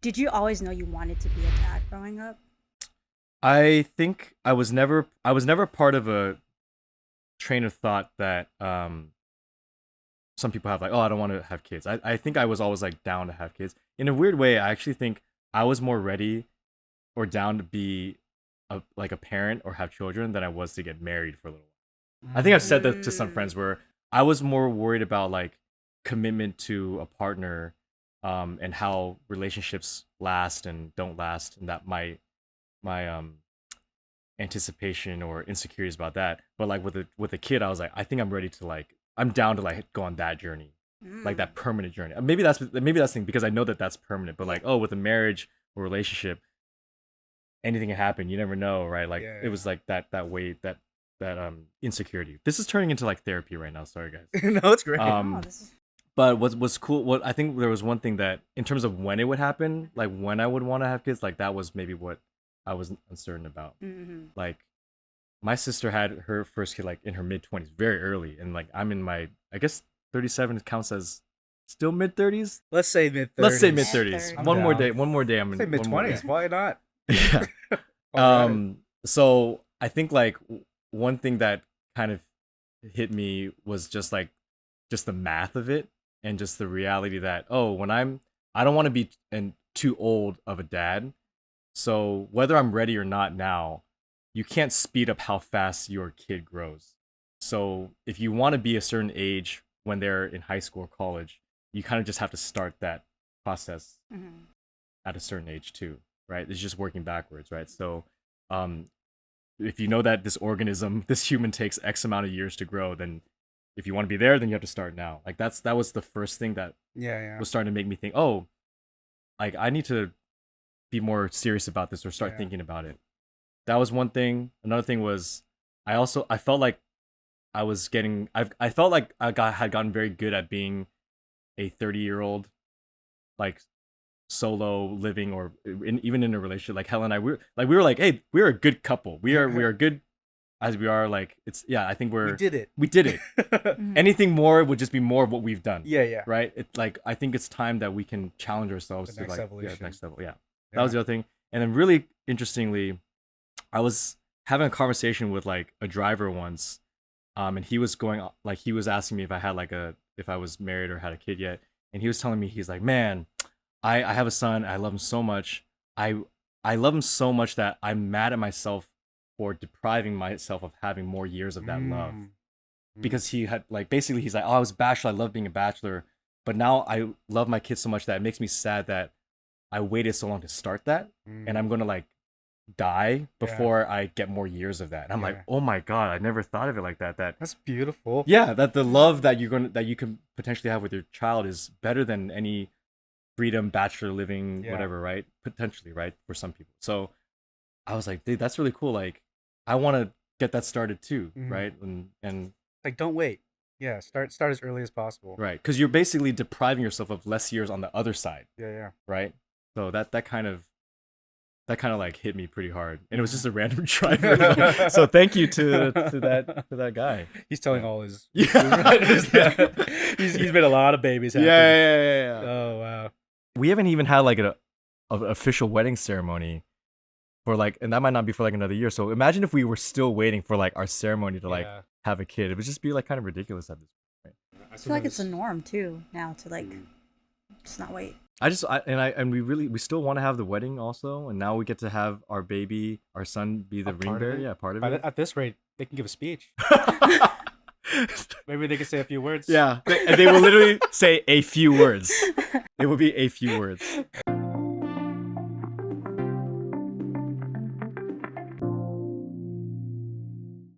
Did you always know you wanted to be a dad growing up? I think I was never part of a train of thought that some people have, like, oh, I don't want to have kids. I think I was always like down to have kids. In a weird way, I actually think I was more ready or down to be like a parent or have children than I was to get married for a little while. I think I've said that to some Mm. friends where I was more worried about like commitment to a partner, and how relationships last and don't last, and that my anticipation or insecurities about that. But like with a kid, I was like, I think I'm ready to like I'm down to like go on that journey, like Mm. that permanent journey. Maybe that's the thing because I know that that's permanent. But Yeah. like, oh, with a marriage or relationship, anything can happen. You never know, right? Like Yeah, it was like that weight, that insecurity. This is turning into like therapy right now. Sorry guys. yeah. No, it's great. Oh, Um, this is. but what's cool? What I think there was one thing that in terms of when it would happen, like when I would want to have kids, like that was maybe what I was uncertain about. Mm-hmm. Like my sister had her first kid like in her mid 20s, very early, and like I'm in my, I guess 37 counts as still mid 30s. Let's say mid 30s. Let's say mid 30s. I'm One more down. day. One more day. I'm Say in. mid One more 20s. day. Why not? Yeah. All right. So I think like one thing that kind of hit me was just the math of it, and just the reality that, oh, I don't want to be too old of a dad. So whether I'm ready or not now, you can't speed up how fast your kid grows. So if you want to be a certain age when they're in high school or college, you kind of just have to start that process Mm-hmm. at a certain age too, right? It's just working backwards, right? So um if you know that this organism, this human takes X amount of years to grow, then if you want to be there, then you have to start now. Like that was the first thing that Yeah, yeah. was starting to make me think, oh, like I need to be more serious about this or start Yeah. thinking about it. That was one thing. Another thing was I felt like I felt like had gotten very good at being a 30-year-old, like solo living, or even in a relationship. Like Helen and I, we were like, hey, we're a good couple. We are good as we are. Like it's, yeah, I think We did it. we did it. Mm-hmm. Anything more would just be more of what we've done. Yeah, yeah. Right. It's like I think it's time that we can challenge ourselves The to next like, yeah, evolution. next level. Yeah. Yeah. That was the other thing. And then really interestingly, I was having a conversation with like a driver once, and he was he was asking me if I was married or had a kid yet, and he was telling me, he's like, man, I have a son, I love him so much, I I love him so much that I'm mad at myself for depriving myself of having more years of that love, Mm. because he had like basically he's like, oh, I was a bachelor, I love being a bachelor, but now I love my kids so much that it makes me sad that I waited so long to start that, and I'm gonna like die before I get more years of that. And I'm like, Yeah. oh my god, I never thought of it like that. That That's beautiful. yeah, that the love that you can potentially have with your child is better than any freedom bachelor living, Yeah. whatever, right? Potentially, right, for some people. So I was like, dude, that's really cool. Like, I want to get that started too, Mhm. right? And Like, don't wait. Yeah, start as early as possible. right, because you're basically depriving yourself of less years on the other side, Yeah, yeah. right? So that kind of like hit me pretty hard, and it was just a random driver. So thank you to that guy. He's telling Yeah. all his Yeah. riders that he's made a lot of babies happen. Yeah. Oh wow. We haven't even had like a official wedding ceremony for like, and that might not be for like another year. So imagine if we were still waiting for like our ceremony to like Yeah. have a kid. It would just be like kind of ridiculous at this point. I feel like it's a norm too now to like just not wait. We still want to have the wedding also, and now we get to have our baby, our son, be the A ring part of bearer. it? Yeah, part of By it. at this rate, they can give a speech. Maybe they can say a few words. Yeah, and they will literally say a few words. It will be a few words.